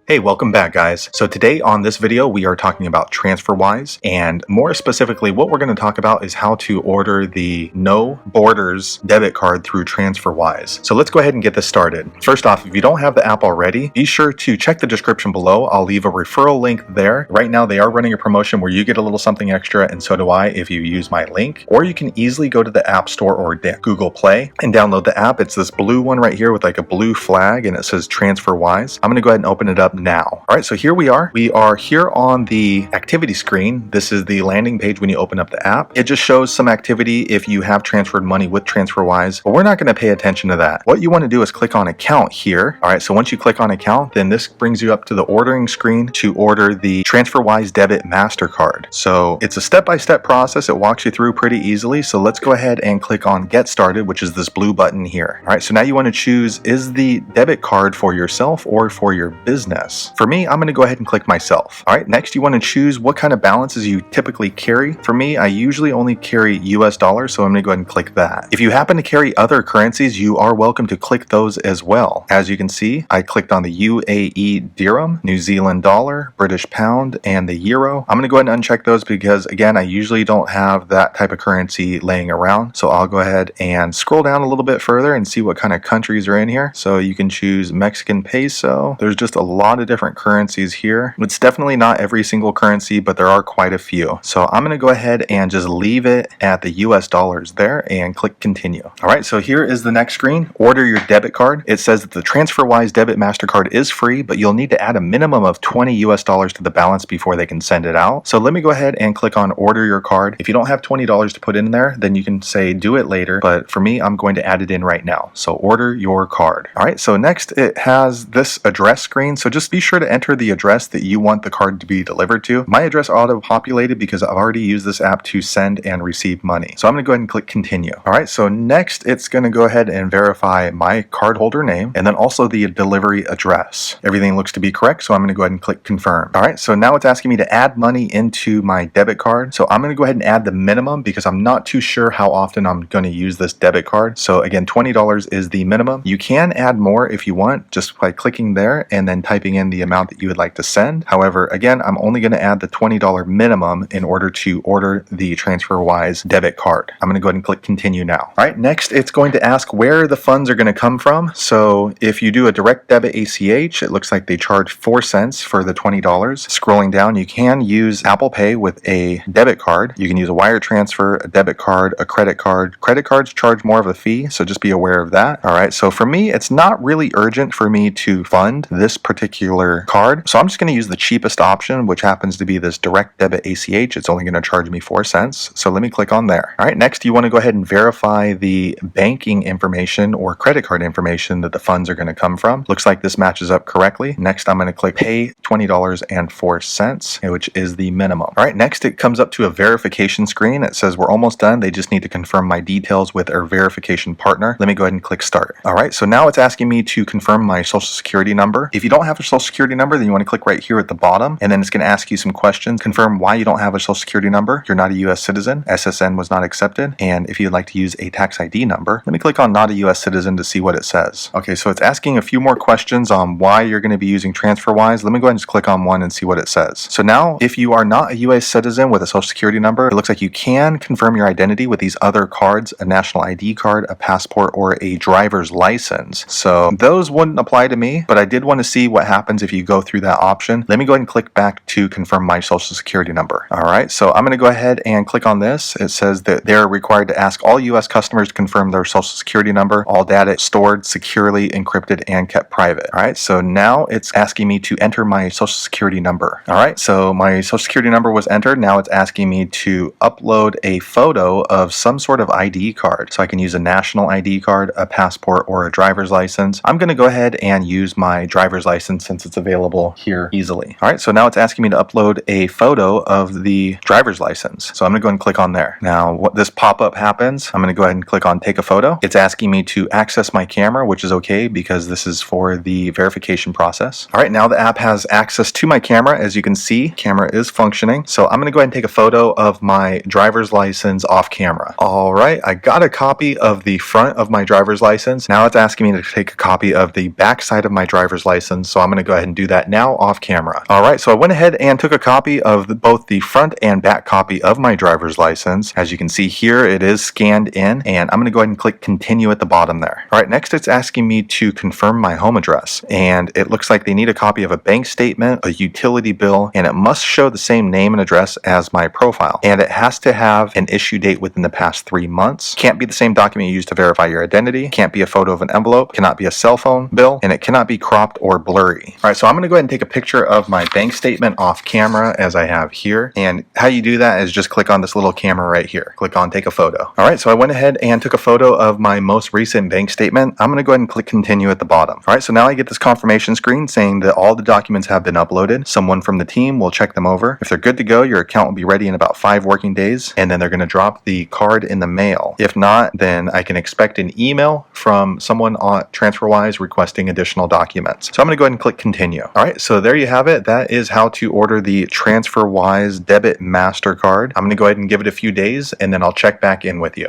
Hey, welcome back guys. So today on this video we are talking about TransferWise, and more specifically what we're going to talk about is how to order the No Borders debit card through TransferWise. So let's go ahead and get this started. First off, if you don't have the app already, be sure to check the description below. I'll leave a referral link there. Right now they are running a promotion where you get a little something extra, and so do I if you use my link. Or you can easily go to the App Store or Google Play and download the app. It's this blue one right here with like a blue flag and it says TransferWise. I'm going to go ahead and open it up now. All right, so here we are. We are here on the activity screen. This is the landing page when you open up the app. It just shows some activity if you have transferred money with TransferWise, but we're not going to pay attention to that. What you want to do is click on account here. All right, so once you click on account, then this brings you up to the ordering screen to order the TransferWise Debit Mastercard. So it's a step-by-step process. It walks you through pretty easily. So let's go ahead and click on Get Started, which is this blue button here. All right, so now you want to choose, is the debit card for yourself or for your business? For me, I'm going to go ahead and click myself. All right, next you want to choose what kind of balances you typically carry. For me, I usually only carry US dollars, so I'm going to go ahead and click that. If you happen to carry other currencies, you are welcome to click those as well. As you can see, I clicked on the UAE dirham, New Zealand dollar, British pound, and the euro. I'm going to go ahead and uncheck those because, again, I usually don't have that type of currency laying around. So I'll go ahead and scroll down a little bit further and see what kind of countries are in here. So you can choose Mexican peso. There's just a lot of different currencies here. It's definitely not every single currency, but there are quite a few. So I'm going to go ahead and just leave it at the US dollars there and click continue. All right, so here is the next screen. Order your debit card. It says that the TransferWise Debit Mastercard is free, but you'll need to add a minimum of 20 US dollars to the balance before they can send it out. So let me go ahead and click on order your card. If you don't have $20 to put in there, then you can say do it later. But for me, I'm going to add it in right now. So order your card. All right, so next it has this address screen. So just be sure to enter the address that you want the card to be delivered to. My address auto-populated because I've already used this app to send and receive money. So I'm going to go ahead and click continue. All right, so next it's going to go ahead and verify my cardholder name and then also the delivery address. Everything looks to be correct, so I'm going to go ahead and click confirm. All right, so now it's asking me to add money into my debit card. So I'm going to go ahead and add the minimum because I'm not too sure how often I'm going to use this debit card. So again, $20 is the minimum. You can add more if you want just by clicking there and then typing in the amount that you would like to send. However, again, I'm only going to add the $20 minimum in order to order the TransferWise debit card. I'm going to go ahead and click continue now. All right, next it's going to ask where the funds are going to come from. So if you do a direct debit ACH, it looks like they charge 4 cents for the $20. Scrolling down, you can use Apple Pay with a debit card. You can use a wire transfer, a debit card, a credit card. Credit cards charge more of a fee, so just be aware of that. All right, so for me, it's not really urgent for me to fund this particular card. So I'm just going to use the cheapest option, which happens to be this direct debit ACH. It's only going to charge me 4 cents. So let me click on there. All right, next you want to go ahead and verify the banking information or credit card information that the funds are going to come from. Looks like this matches up correctly. Next, I'm going to click pay $20.04, which is the minimum. All right, next it comes up to a verification screen. It says we're almost done. They just need to confirm my details with our verification partner. Let me go ahead and click start. All right, so now it's asking me to confirm my social security number. If you don't have a social security number, then you want to click right here at the bottom, and then it's going to ask you some questions. Confirm why you don't have a social security number. You're not a US citizen. SSN was not accepted. And if you'd like to use a tax ID number, let me click on not a US citizen to see what it says. Okay, so it's asking a few more questions on why you're going to be using TransferWise. Let me go ahead and just click on one and see what it says. So now, if you are not a US citizen with a social security number, it looks like you can confirm your identity with these other cards, a national ID card, a passport, or a driver's license. So those wouldn't apply to me, but I did want to see what happens if you go through that option. Let me go ahead and click back to confirm my social security number. All right, so I'm going to go ahead and click on this. It says that they're required to ask all US customers to confirm their social security number. All data stored securely, encrypted, and kept private. All right, so now it's asking me to enter my social security number. All right, so my social security number was entered. Now it's asking me to upload a photo of some sort of ID card. So I can use a national ID card, a passport, or a driver's license. I'm going to go ahead and use my driver's license since it's available here easily. All right, so now it's asking me to upload a photo of the driver's license. So I'm going to go ahead and click on there. Now, what this pop-up happens, I'm going to go ahead and click on take a photo. It's asking me to access my camera, which is okay because this is for the verification process. All right, now the app has access to my camera. As you can see, camera is functioning. So I'm going to go ahead and take a photo of my driver's license off camera. All right, I got a copy of the front of my driver's license. Now it's asking me to take a copy of the back side of my driver's license. So I'm going going to go ahead and do that now off camera. All right, so I went ahead and took a copy of both the front and back copy of my driver's license. As you can see here, it is scanned in, and I'm going to go ahead and click continue at the bottom there. All right, next it's asking me to confirm my home address, and it looks like they need a copy of a bank statement, a utility bill, and it must show the same name and address as my profile, and it has to have an issue date within the past 3 months. Can't be the same document you used to verify your identity, can't be a photo of an envelope, cannot be a cell phone bill, and it cannot be cropped or blurry. All right, so I'm going to go ahead and take a picture of my bank statement off camera as I have here, and how you do that is just click on this little camera right here. Click on take a photo. All right, so I went ahead and took a photo of my most recent bank statement. I'm going to go ahead and click continue at the bottom. All right, so now I get this confirmation screen saying that all the documents have been uploaded. Someone from the team will check them over. If they're good to go, your account will be ready in about 5 working days, and then they're going to drop the card in the mail. If not, then I can expect an email from someone on TransferWise requesting additional documents. So I'm going to go ahead and click continue. All right, so there you have it. That is how to order the TransferWise Debit Mastercard. I'm going to go ahead and give it a few days, and then I'll check back in with you.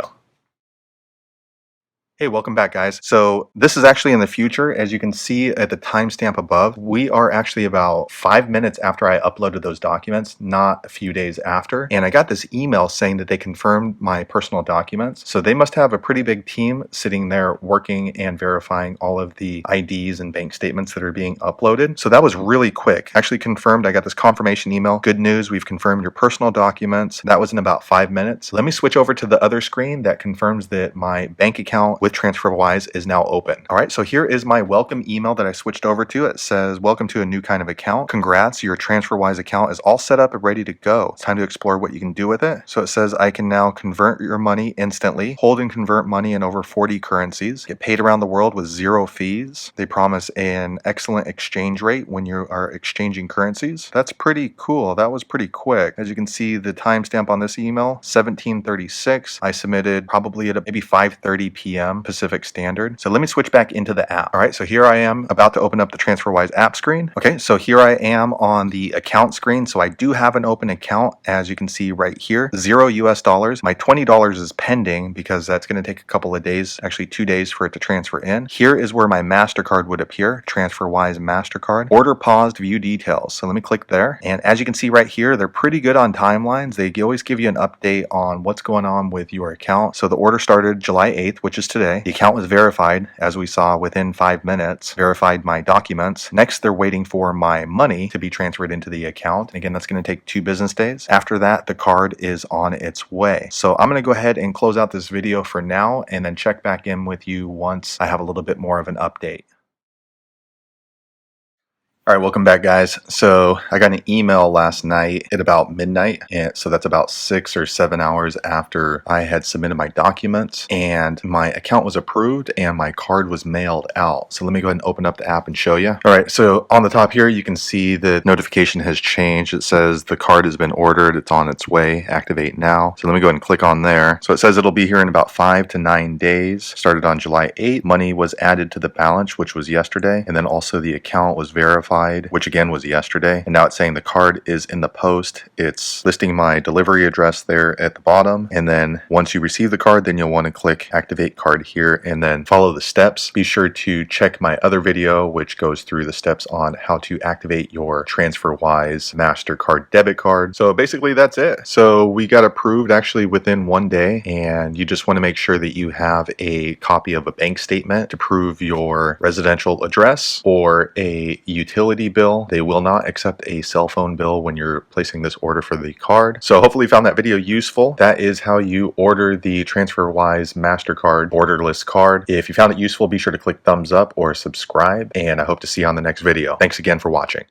Hey, welcome back, guys. So this is actually in the future. As you can see at the timestamp above, we are actually about 5 minutes after I uploaded those documents, not a few days after. And I got this email saying that they confirmed my personal documents. So they must have a pretty big team sitting there working and verifying all of the IDs and bank statements that are being uploaded. So that was really quick. Actually confirmed. I got this confirmation email. Good news, we've confirmed your personal documents. That was in about 5 minutes. Let me switch over to the other screen that confirms that my bank account with TransferWise is now open. All right, so here is my welcome email that I switched over to. It says, welcome to a new kind of account. Congrats, your TransferWise account is all set up and ready to go. It's time to explore what you can do with it. So it says I can now convert your money instantly, hold and convert money in over 40 currencies, get paid around the world with 0 fees. They promise an excellent exchange rate when you are exchanging currencies. That's pretty cool. That was pretty quick. As you can see, the timestamp on this email, 17:36. I submitted probably at maybe 5:30 p.m. Pacific Standard. So let me switch back into the app. All right, so here I am about to open up the TransferWise app screen. Okay, so here I am on the account screen. So I do have an open account, as you can see right here, $0 US. My $20 is pending because that's going to take a couple of days, actually 2 days for it to transfer in. Here is where my MasterCard would appear, TransferWise Mastercard. Order paused, view details. So let me click there. And as you can see right here, they're pretty good on timelines. They always give you an update on what's going on with your account. So the order started July 8th, which is today. The account was verified, as we saw, within 5 minutes, verified my documents. Next, they're waiting for my money to be transferred into the account. Again, that's going to take 2 business days. After that, the card is on its way. So I'm going to go ahead and close out this video for now and then check back in with you once I have a little bit more of an update. All right, welcome back, guys. So I got an email last night at about midnight, and so that's about 6 or 7 hours after I had submitted my documents, and my account was approved and my card was mailed out. So let me go ahead and open up the app and show you. All right, so on the top here, you can see the notification has changed. It says the card has been ordered. It's on its way. Activate now. So let me go ahead and click on there. So it says it'll be here in about 5 to 9 days. Started on July 8th. Money was added to the balance, which was yesterday, and then also the account was verified, which again was yesterday, and now it's saying the card is in the post. It's listing my delivery address there at the bottom, and then once you receive the card, then you'll want to click activate card here and then follow the steps. Be sure to check my other video which goes through the steps on how to activate your TransferWise Mastercard debit card. So basically that's it. So we got approved actually within 1 day, and you just want to make sure that you have a copy of a bank statement to prove your residential address or a utility bill. They will not accept a cell phone bill when you're placing this order for the card. So hopefully you found that video useful. That is how you order the TransferWise Mastercard borderless card. If you found it useful, be sure to click thumbs up or subscribe, and I hope to see you on the next video. Thanks again for watching.